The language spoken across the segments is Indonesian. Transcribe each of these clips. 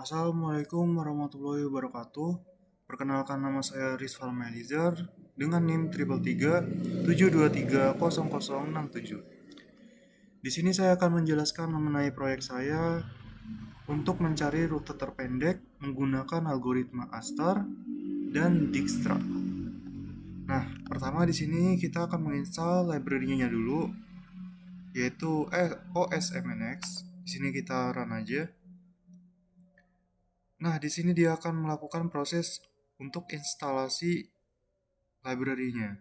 Assalamualaikum warahmatullahi wabarakatuh. Perkenalkan, nama saya Rizval Melizar dengan NIM 333 723 0067. Di sini saya akan menjelaskan mengenai proyek saya untuk mencari rute terpendek menggunakan algoritma Astar dan Dijkstra. Nah, pertama di sini kita akan menginstal library-nya dulu, yaitu OSMNX. Di sini kita run aja. Nah, di sini dia akan melakukan proses untuk instalasi library-nya.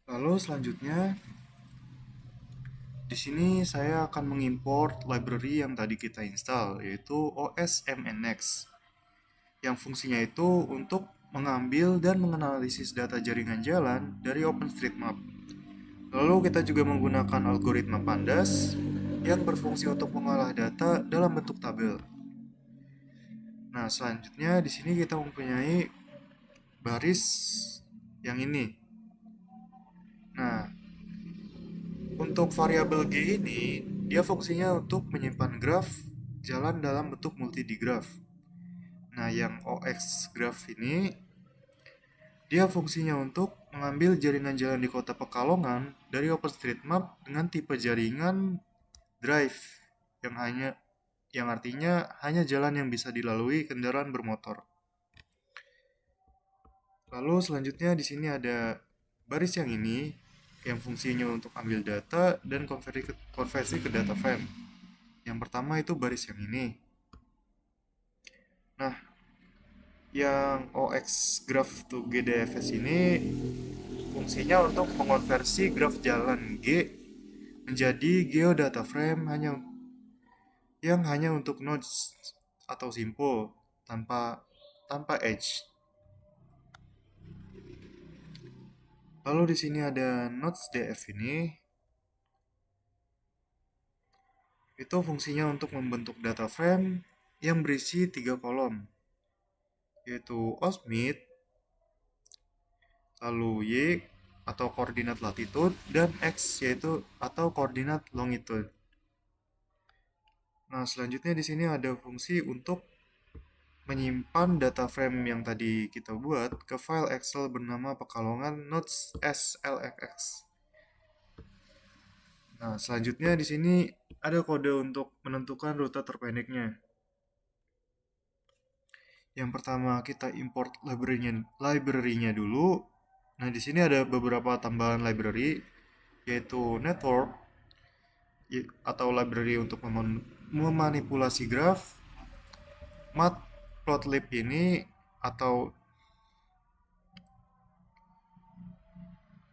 Lalu selanjutnya, di sini saya akan mengimport library yang tadi kita install, yaitu OSMNX, yang fungsinya itu untuk mengambil dan menganalisis data jaringan jalan dari OpenStreetMap. Lalu kita juga menggunakan algoritma Pandas yang berfungsi untuk mengolah data dalam bentuk tabel. Nah, selanjutnya di sini kita mempunyai baris yang ini. Nah, untuk variabel G ini, dia fungsinya untuk menyimpan graf jalan dalam bentuk multidigraf. Nah, yang OX graph ini, dia fungsinya untuk mengambil jaringan jalan di kota Pekalongan dari OpenStreetMap dengan tipe jaringan drive yang artinya hanya jalan yang bisa dilalui kendaraan bermotor. Lalu selanjutnya di sini ada baris yang ini yang fungsinya untuk ambil data dan konversi ke data frame. Yang pertama itu baris yang ini. Nah, yang OX graph to GDFS ini fungsinya untuk mengonversi graf jalan G menjadi geodata frame hanya untuk nodes atau simpul tanpa edge. Lalu di sini ada nodes DF ini. Itu fungsinya untuk membentuk data frame yang berisi 3 kolom, yaitu osmit, lalu Y atau koordinat latitude, dan X yaitu atau koordinat longitude. Nah, selanjutnya di sini ada fungsi untuk menyimpan data frame yang tadi kita buat ke file Excel bernama Pekalongan Nodes SLFX. Nah, selanjutnya di sini ada kode untuk menentukan rute terpendeknya. Yang pertama kita import library-nya dulu. Nah, di sini ada beberapa tambahan library, yaitu network atau library untuk memanipulasi graf, matplotlib ini atau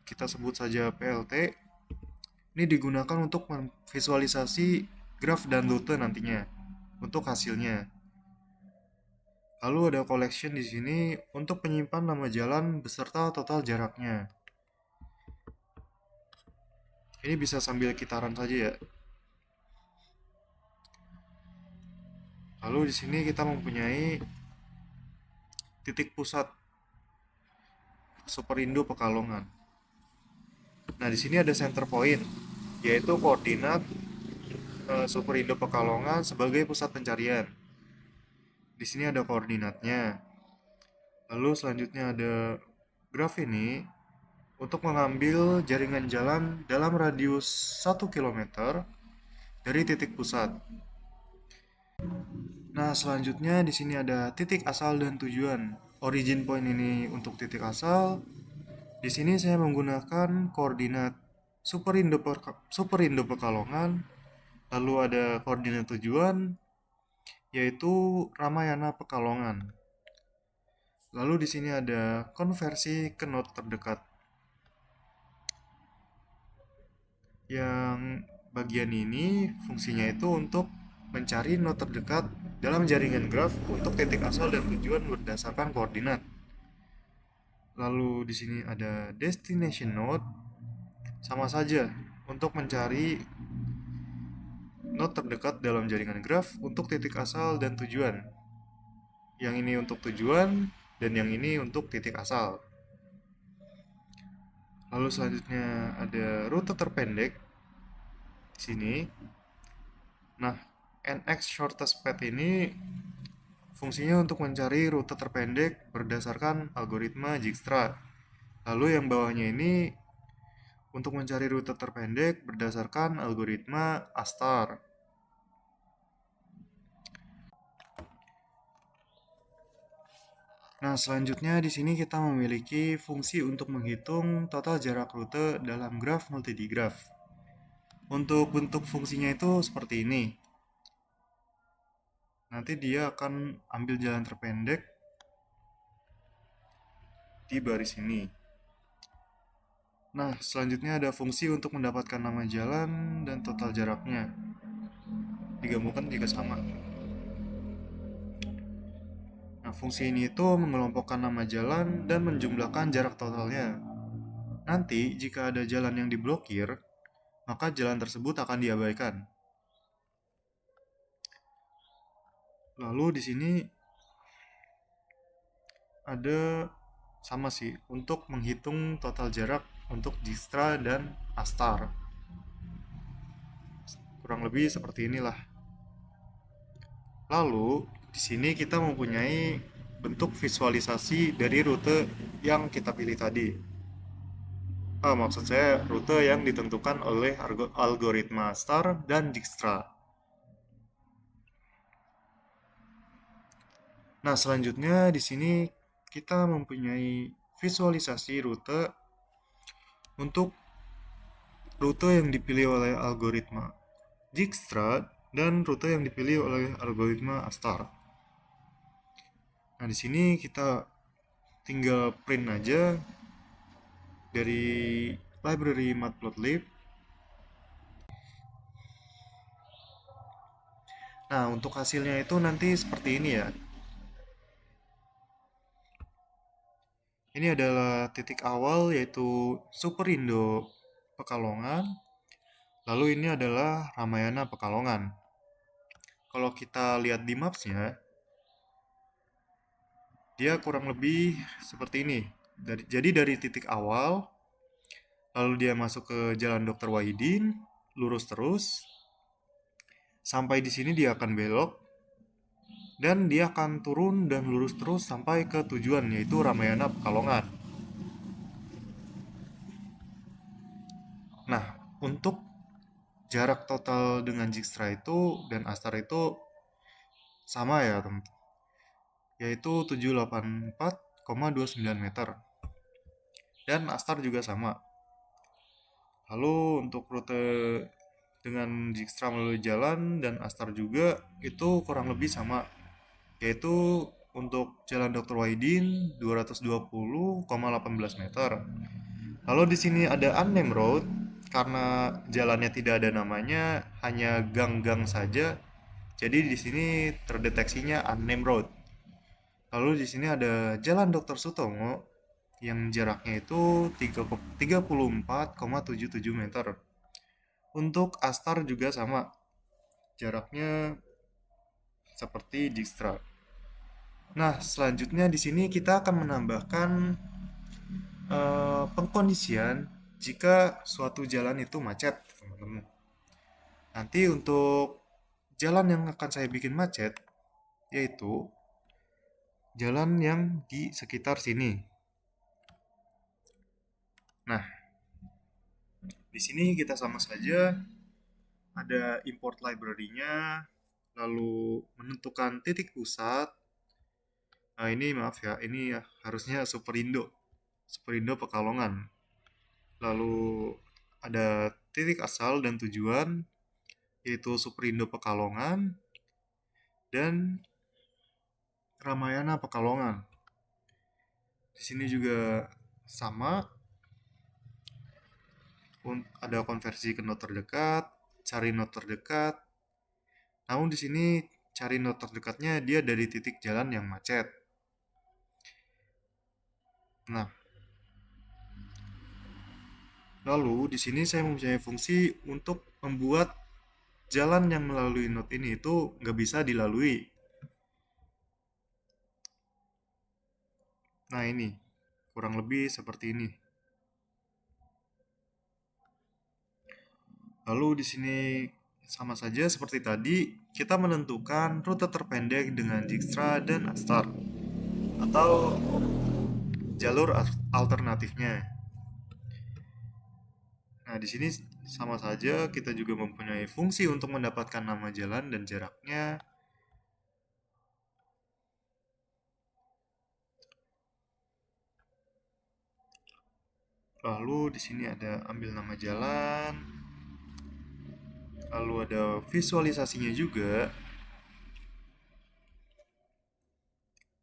kita sebut saja PLT. Ini digunakan untuk memvisualisasi graf dan rute nantinya untuk hasilnya. Lalu ada collection di sini untuk menyimpan nama jalan beserta total jaraknya. Ini bisa sambil kita run saja ya. Lalu di sini kita mempunyai titik pusat Superindo Pekalongan. Nah, di sini ada center point, yaitu koordinat Superindo Pekalongan sebagai pusat pencarian. Di sini ada koordinatnya. Lalu selanjutnya ada graf ini untuk mengambil jaringan jalan dalam radius 1 km dari titik pusat. Nah, selanjutnya di sini ada titik asal dan tujuan. Origin point ini untuk titik asal. Di sini saya menggunakan koordinat Superindo Pekalongan. Lalu ada koordinat tujuan, yaitu Ramayana Pekalongan. Lalu di sini ada konversi ke node terdekat. Yang bagian ini fungsinya itu untuk mencari node terdekat dalam jaringan graf untuk titik asal dan tujuan berdasarkan koordinat. Lalu di sini ada destination node, sama saja untuk mencari node terdekat dalam jaringan graf untuk titik asal dan tujuan. Yang ini untuk tujuan dan yang ini untuk titik asal. Lalu selanjutnya ada rute terpendek di sini. Nah, NX shortest path ini fungsinya untuk mencari rute terpendek berdasarkan algoritma Dijkstra. Lalu yang bawahnya ini untuk mencari rute terpendek berdasarkan algoritma Astar. Nah, selanjutnya di sini kita memiliki fungsi untuk menghitung total jarak rute dalam graf multidigraf. Untuk bentuk fungsinya itu seperti ini. Nanti dia akan ambil jalan terpendek di baris ini. Nah, selanjutnya ada fungsi untuk mendapatkan nama jalan dan total jaraknya. Digabungkan jika sama. Nah, fungsi ini itu mengelompokkan nama jalan dan menjumlahkan jarak totalnya. Nanti, jika ada jalan yang diblokir, maka jalan tersebut akan diabaikan. Lalu di sini ada sama sih untuk menghitung total jarak untuk Dijkstra dan Astar. Kurang lebih seperti inilah. Lalu di sini kita mempunyai bentuk visualisasi dari rute yang kita pilih tadi. Maksud saya rute yang ditentukan oleh algoritma Astar dan Dijkstra. Nah, selanjutnya di sini kita mempunyai visualisasi rute untuk rute yang dipilih oleh algoritma Dijkstra dan rute yang dipilih oleh algoritma Astar. Nah, di sini kita tinggal print aja dari library matplotlib. Nah, untuk hasilnya itu nanti seperti ini ya. Ini adalah titik awal yaitu Superindo Pekalongan. Lalu ini adalah Ramayana Pekalongan. Kalau kita lihat di mapsnya, dia kurang lebih seperti ini. Jadi dari titik awal, lalu dia masuk ke Jalan Dr. Wahidin, lurus terus, sampai di sini dia akan belok, dan dia akan turun dan lurus terus sampai ke tujuan, yaitu Ramayana Pekalongan. Nah, untuk jarak total dengan Dijkstra itu dan Astar itu sama ya, teman-teman, yaitu 784,29 meter. Dan Astar juga sama. Lalu untuk rute dengan Dijkstra melalui jalan dan Astar juga itu kurang lebih sama, yaitu untuk Jalan Dr. Wahidin 220,18 meter. Lalu di sini ada unnamed road karena jalannya tidak ada namanya, hanya gang-gang saja. Jadi di sini terdeteksinya unnamed road. Lalu di sini ada Jalan Dr. Sutomo yang jaraknya itu 34,77 meter. Untuk Astar juga sama, jaraknya seperti Dijkstra. Nah, selanjutnya di sini kita akan menambahkan pengkondisian jika suatu jalan itu macet, teman-teman. Nanti untuk jalan yang akan saya bikin macet, yaitu jalan yang di sekitar sini. Nah, di sini kita sama saja ada import library-nya, lalu menentukan titik pusat. Nah, ini maaf ya, ini ya, harusnya Superindo Pekalongan. Lalu ada titik asal dan tujuan, yaitu Superindo Pekalongan dan Ramayana Pekalongan. Di sini juga sama, ada konversi ke not terdekat, cari not terdekat. Namun di sini cari not terdekatnya dia dari titik jalan yang macet. Nah, lalu di sini saya mempunyai fungsi untuk membuat jalan yang melalui not ini itu nggak bisa dilalui. Nah, ini kurang lebih seperti ini. Lalu di sini Sama saja seperti tadi, kita menentukan rute terpendek dengan Dijkstra dan Astar atau jalur alternatifnya. Nah, di sini sama saja kita juga mempunyai fungsi untuk mendapatkan nama jalan dan jaraknya. Lalu di sini ada ambil nama jalan. Lalu ada visualisasinya juga.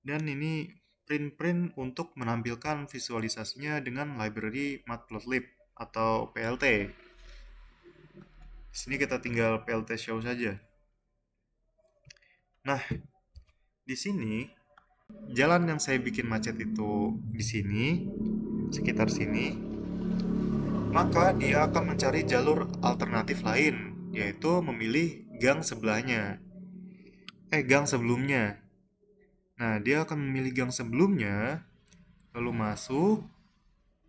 Dan ini print-print untuk menampilkan visualisasinya dengan library Matplotlib atau PLT. Di sini kita tinggal PLT show saja. Nah, di sini jalan yang saya bikin macet itu di sini, sekitar sini, maka dia akan mencari jalur alternatif lain, yaitu memilih gang sebelahnya. Gang sebelumnya. Nah, dia akan memilih gang sebelumnya, lalu masuk,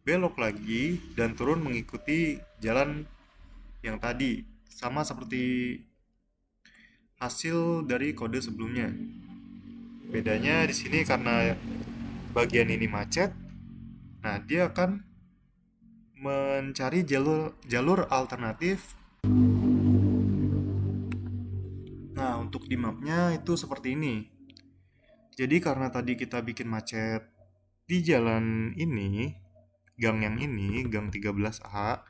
belok lagi, dan turun mengikuti jalan yang tadi. Sama seperti hasil dari kode sebelumnya. Bedanya di sini karena bagian ini macet, nah dia akan mencari jalur alternatif. Nah, untuk di mapnya itu seperti ini. Jadi karena tadi kita bikin macet di jalan ini, gang yang ini, gang 13A,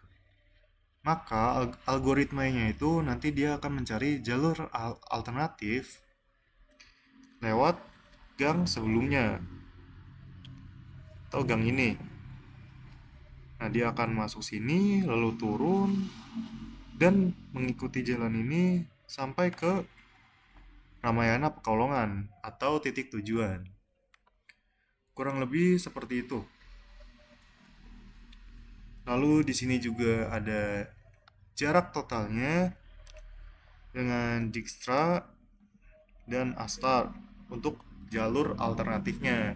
maka algoritmanya itu nanti dia akan mencari jalur alternatif lewat gang sebelumnya atau gang ini. Nah, dia akan masuk sini, lalu turun, dan mengikuti jalan ini sampai ke Ramayana Pekalongan atau titik tujuan. Kurang lebih seperti itu. Lalu di sini juga ada jarak totalnya dengan Dijkstra dan Astar untuk jalur alternatifnya.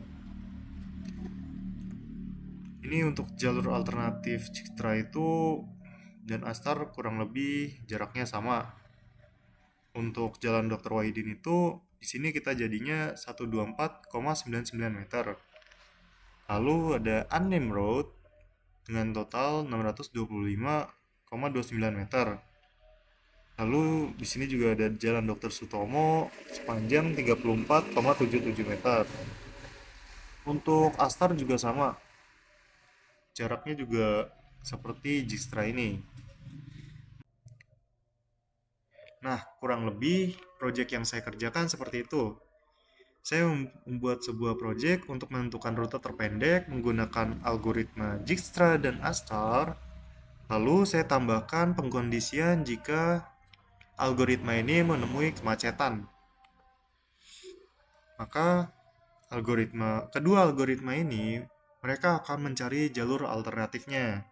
Ini untuk jalur alternatif Dijkstra itu dan Astar kurang lebih jaraknya sama. Untuk jalan Dr. Wahidin itu di sini kita jadinya 124,99 meter. Lalu ada Unnamed Road dengan total 625,29 meter. Lalu di sini juga ada Jalan Dr. Sutomo sepanjang 34,77 meter. Untuk Astar juga sama. Jaraknya juga seperti Dijkstra ini. Nah, kurang lebih proyek yang saya kerjakan seperti itu. Saya membuat sebuah proyek untuk menentukan rute terpendek menggunakan algoritma Dijkstra dan Astar. Lalu saya tambahkan pengkondisian jika algoritma ini menemui kemacetan. Maka kedua algoritma ini mereka akan mencari jalur alternatifnya.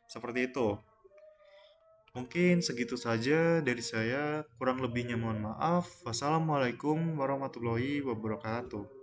Seperti itu. Mungkin segitu saja dari saya. Kurang lebihnya mohon maaf. Wassalamualaikum warahmatullahi wabarakatuh.